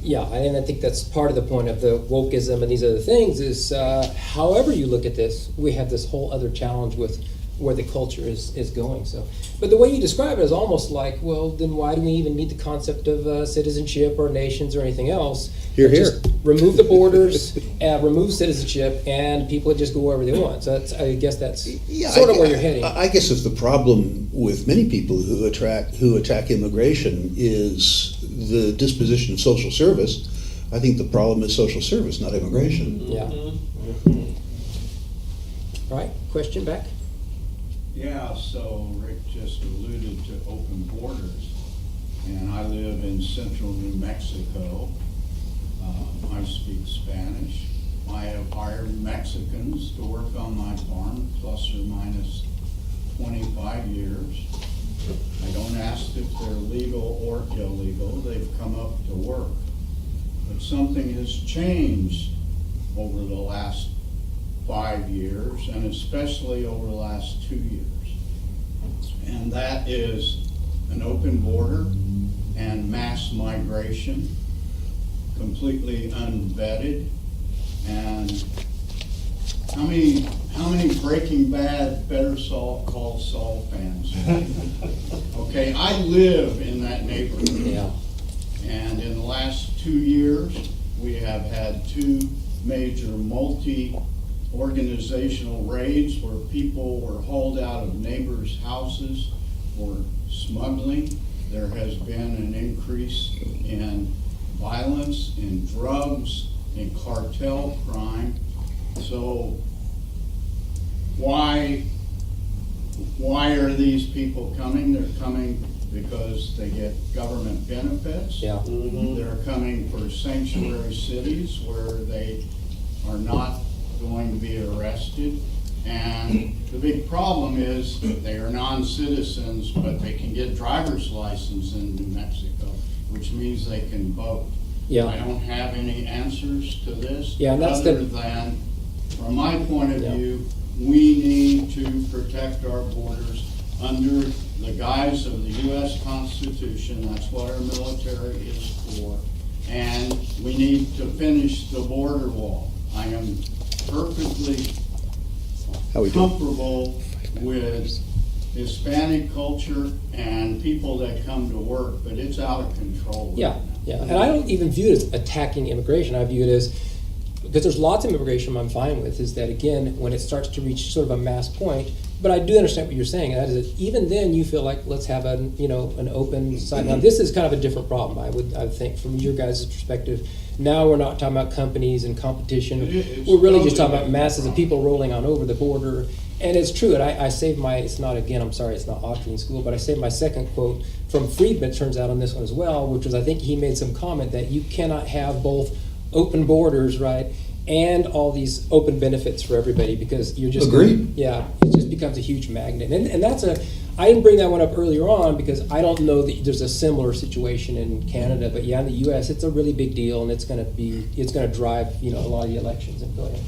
Yeah, and I think that's part of the point of the wokeism and these other things is however you look at this, we have this whole other challenge with where the culture is going. So, but the way you describe it is almost like, well, then why do we even need the concept of citizenship or nations or anything else? Here, here. remove the borders, remove citizenship, and people would just go wherever they want. So I guess that's sort of where you're heading. I guess if the problem with many people who attack immigration is the disposition of social service, I think the problem is social service, not immigration. Yeah. All right, question back? Yeah, so Rick just alluded to open borders, and I live in central New Mexico. I speak Spanish. I have hired Mexicans to work on my farm, plus or minus 25 years. I don't ask if they're legal or illegal. They've come up to work. But something has changed over the last 5 years, and especially over the last 2 years. And that is an open border and mass migration, completely unvetted. And how many Breaking Bad, Better Call Saul fans? Okay, I live in that neighborhood. Yeah. And in the last 2 years, we have had 2 major multi-organizational raids where people were hauled out of neighbors' houses for smuggling. There has been an increase in violence, in drugs, in cartel crime. So why are these people coming? They're coming because they get government benefits. Yeah. They're coming for sanctuary cities where they are not going to be arrested. And the big problem is they are non-citizens, but they can get driver's license in New Mexico, which means they can vote. Yeah. I don't have any answers to this, Yeah, and that's other than, from my point of Yeah. view, we need to protect our borders under the guise of the U.S. Constitution. That's what our military is for. And we need to finish the border wall. I am perfectly How we doing? comfortable with Hispanic culture and people that come to work, but it's out of control. Yeah, yeah. And I don't even view it as attacking immigration. I view it as, because there's lots of immigration I'm fine with, is that again, when it starts to reach sort of a mass point, but I do understand what you're saying. That is that even then you feel like let's have an open side. Now this is kind of a different problem. I would think from your guys' perspective. Now we're not talking about companies and competition. It's We're really just totally talking about masses of people rolling on over the border. And it's true. And I saved my. It's not again. I'm sorry. It's not Austrian school. But I saved my second quote from Friedman. Turns out on this one as well, which was I think he made some comment that you cannot have both open borders, right, and all these open benefits for everybody because you're just Agreed. Yeah, it just becomes a huge magnet, and that's a. I didn't bring that one up earlier on because I don't know that there's a similar situation in Canada, but yeah, in the U.S. it's a really big deal, and it's going to drive a lot of the elections. And go ahead.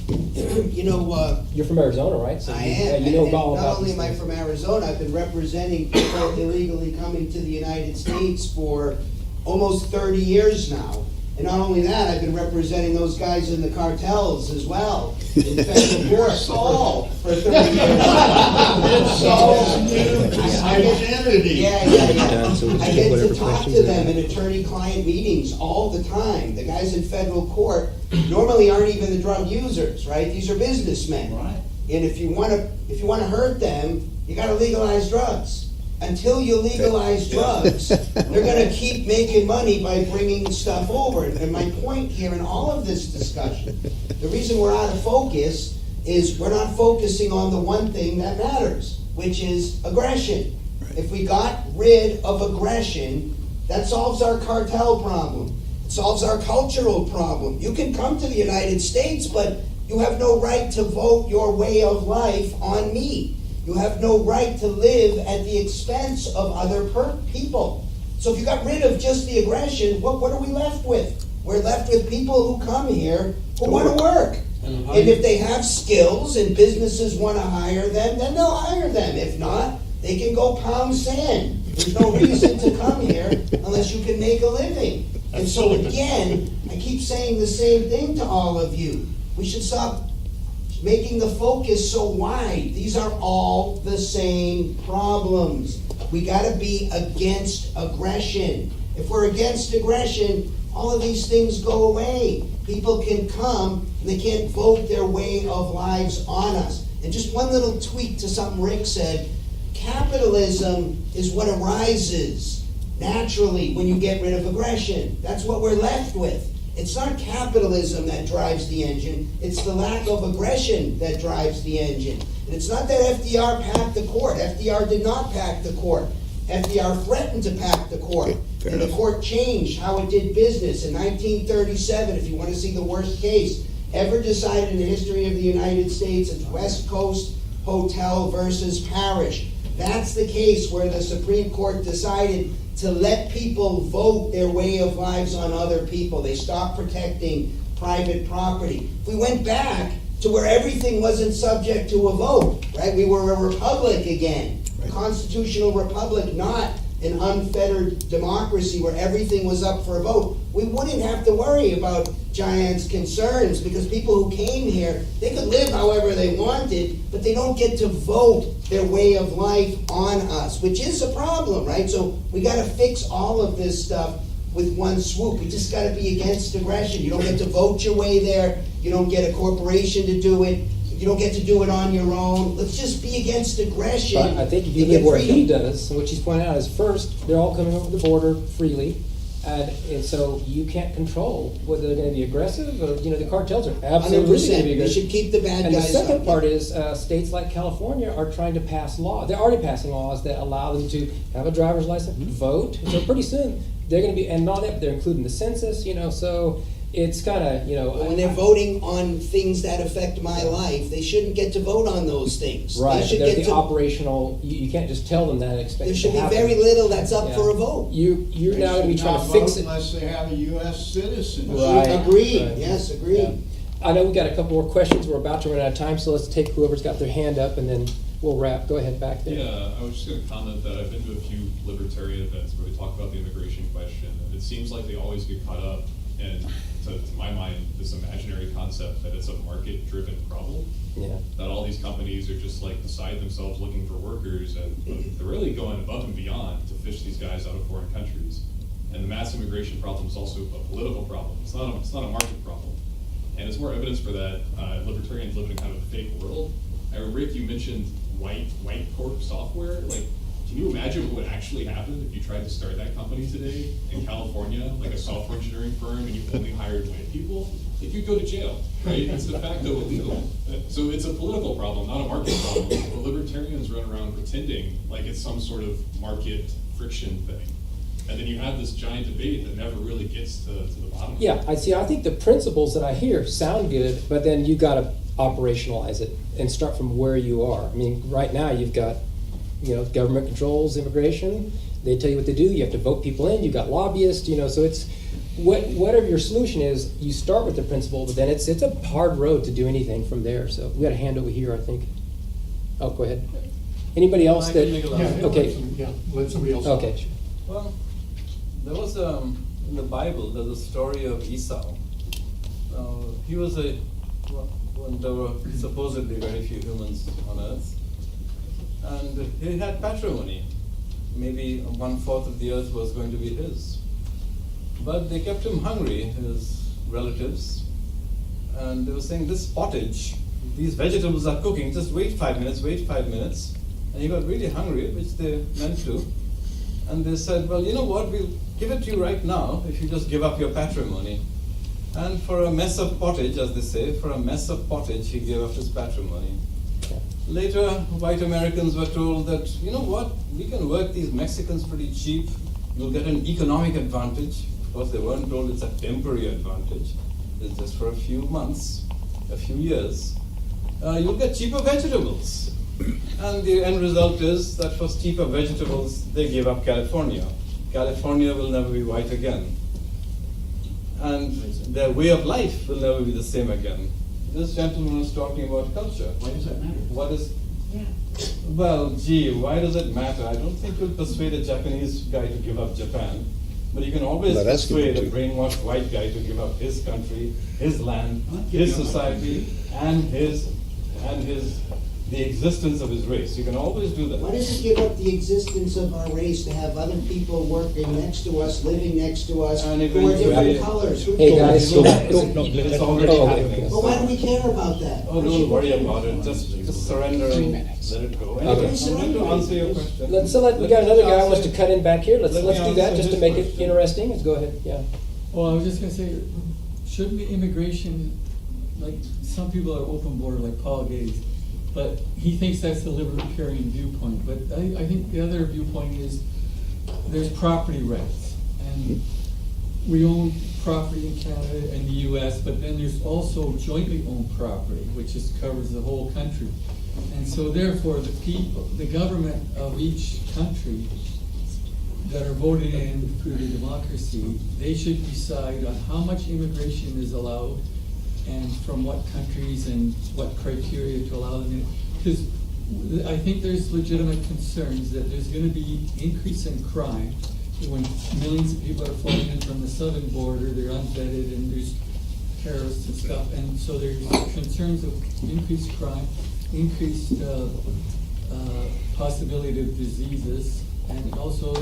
You're from Arizona, right? So I you, am. you know and all not about only these am I things. from Arizona, I've been representing people illegally coming to the United States for almost 30 years now. And not only that, I've been representing those guys in the cartels as well, in federal court, all for 30 years. It's Saul's new identity. Yeah. Done, so we I take get whatever to talk questions to they them have. in attorney-client meetings all the time. The guys in federal court normally aren't even the drug users, right? These are businessmen. Right. And if you want to hurt them, you got to legalize drugs. Until you legalize drugs, they're going to keep making money by bringing stuff over. And my point here in all of this discussion, the reason we're out of focus is we're not focusing on the one thing that matters, which is aggression. If we got rid of aggression, that solves our cartel problem. It solves our cultural problem. You can come to the United States, but you have no right to vote your way of life on me. You have no right to live at the expense of other people. So if you got rid of just the aggression, what are we left with? We're left with people who come here who want to work. And if they have skills and businesses want to hire them, then they'll hire them. If not, they can go pound sand. There's no reason to come here unless you can make a living. And so again, I keep saying the same thing to all of you. We should stop making the focus so wide. These are all the same problems. We got to be against aggression. If we're against aggression, all of these things go away. People can come, and they can't vote their way of lives on us. And just one little tweak to something Rick said, capitalism is what arises naturally when you get rid of aggression. That's what we're left with. It's not capitalism that drives the engine, it's the lack of aggression that drives the engine. And it's not that FDR packed the court. FDR did not pack the court. FDR threatened to pack the court. Okay, fair and enough. the court changed how it did business. In 1937, if you want to see the worst case ever decided in the history of the United States, it's West Coast Hotel versus Parish. That's the case where the Supreme Court decided to let people vote their way of lives on other people. They stopped protecting private property. If we went back to where everything wasn't subject to a vote, right? We were a republic again, a constitutional republic, not an unfettered democracy where everything was up for a vote. We wouldn't have to worry about Jayant's concerns, because people who came here, they could live however they wanted, but they don't get to vote their way of life on us, which is a problem, right? So we got to fix all of this stuff with one swoop. We just got to be against aggression. You don't get to vote your way there. You don't get a corporation to do it. You don't get to do it on your own. Let's just be against aggression. But I think if you and live get where he freedom. does, and what she's pointing out is first, they're all coming over the border freely. And so you can't control whether they're going to be aggressive or, the cartels are absolutely going to 100%. be They aggressive. should keep the bad And the guys second up. part is states like California are trying to pass laws. They're already passing laws that allow them to have a driver's license, vote. So pretty soon they're going to be, and not that they're including the census, so it's kind of, But when they're voting on things that affect my life, they shouldn't get to vote on those things. right. They But should there's get the to. operational. You can't just tell them that and expect There it should to be happen. very little that's up Yeah. for a vote. You're now going to be They trying should to not fix vote it. unless they have a U.S. citizenship. Right. Agreed. right. Yes, agreed. Yeah. I know we got a couple more questions. We're about to run out of time, so let's take whoever's got their hand up, and then we'll wrap. Go ahead, back there. Yeah, I was just going to comment that I've been to a few libertarian events where they talk about the immigration question, and it seems like they always get caught up in, to my mind, this imaginary concept that it's a market-driven problem. Yeah. That all these companies are just like beside themselves looking for workers, and they're really going above and beyond to fish these guys out of foreign countries. And the mass immigration problem is also a political problem. It's not a market problem. And it's more evidence for that. Libertarians live in kind of a fake world. Rick, you mentioned white corp software. Like, can you imagine what would actually happen if you tried to start that company today in California, like a software engineering firm, and you only hired white people? Like, you'd go to jail, right? It's de facto illegal. So it's a political problem, not a market problem. The libertarians run around pretending like it's some sort of market friction thing. And then you have this giant debate that never really gets to the bottom of it. Yeah, I see. I think the principles that I hear sound good, but then you got to operationalize it and start from where you are. I mean, right now you've got, government controls immigration. They tell you what to do. You have to vote people in. You've got lobbyists. So it's whatever your solution is. You start with the principle, but then it's a hard road to do anything from there. So we got a hand over here, I think. Oh, go ahead. Anybody else I that? can make a last Okay. Let somebody else. Okay. Well, there was in the Bible, there's a story of Esau. He was when there were supposedly very few humans on earth, and he had patrimony. Maybe 1/4 of the earth was going to be his. But they kept him hungry, his relatives, and they were saying, this pottage, these vegetables are cooking, just wait 5 minutes. And he got really hungry, which they meant to. And they said, well, you know what, we'll give it to you right now if you just give up your patrimony. And for a mess of pottage, as they say, for a mess of pottage, he gave up his patrimony. Later, white Americans were told that, you know what, we can work these Mexicans pretty cheap. You'll get an economic advantage. Of course, they weren't told it's a temporary advantage. It's just for a few months, a few years. You'll get cheaper vegetables. And the end result is that for cheaper vegetables, they gave up California. California will never be white again. And their way of life will never be the same again. This gentleman was talking about culture. Why does that matter? What is... Well, gee, why does it matter? I don't think you'll persuade a Japanese guy to give up Japan. But you can always No, that's persuade a good too. brainwashed white guy to give up his country, his land, his society, and his the existence of his race. You can always do that. Why does it give up the existence of our race to have other people working next to us, living next to us, And who are different eventually- colors? Who Hey, cares? guys, It's already Oh, happening. Well, why do we care about that? Oh, don't worry about it. Just surrender and let it go. Anyway, Okay. I'm going to answer your question. We got another guy who wants to answer- cut in back here. Let's let do me that answer just to his make it question. interesting. Let's go ahead, yeah. Well, I was just gonna say, shouldn't be immigration, like, some people are open border, like Paul Gates, but he thinks that's the libertarian viewpoint, but I think the other viewpoint is, there's property rights, and we own property in Canada and the US, but then there's also jointly owned property, which just covers the whole country. And so therefore, the people, the government of each country that are voted in through the democracy, they should decide on how much immigration is allowed and from what countries and what criteria to allow them in. Because I think there's legitimate concerns that there's gonna be increase in crime when millions of people are flying in from the southern border, they're unvetted and there's terrorists and stuff. And so there's concerns of increased crime, increased possibility of diseases, and also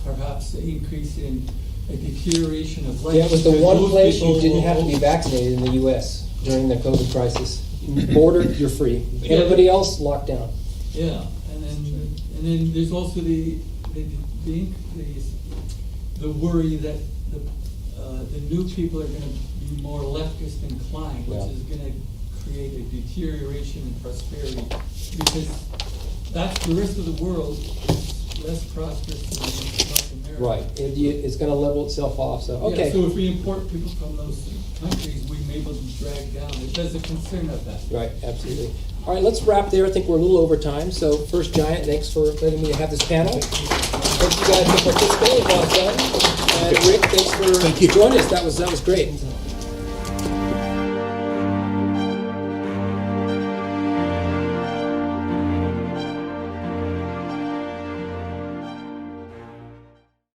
perhaps an increase in a deterioration of life. Yeah, it was the because one most place you people didn't will have to be hope- vaccinated in the US during the COVID crisis. Border, you're free. Everybody else, locked down. Yeah, and then there's also the worry that the new people are gonna be more leftist inclined, which Yeah. is gonna create a deterioration in prosperity, because that's the rest of the world is less prosperous than North America. Right, it's gonna level itself off, so, Yeah, okay. so if we import people from those countries, we may be able to drag down, there's a concern of that. Right, absolutely. All right, let's wrap there. I think we're a little over time. So first, Jayant, thanks for letting me have this panel. Thank you guys for participating. Well done. And Rick, thanks for joining us. That was great.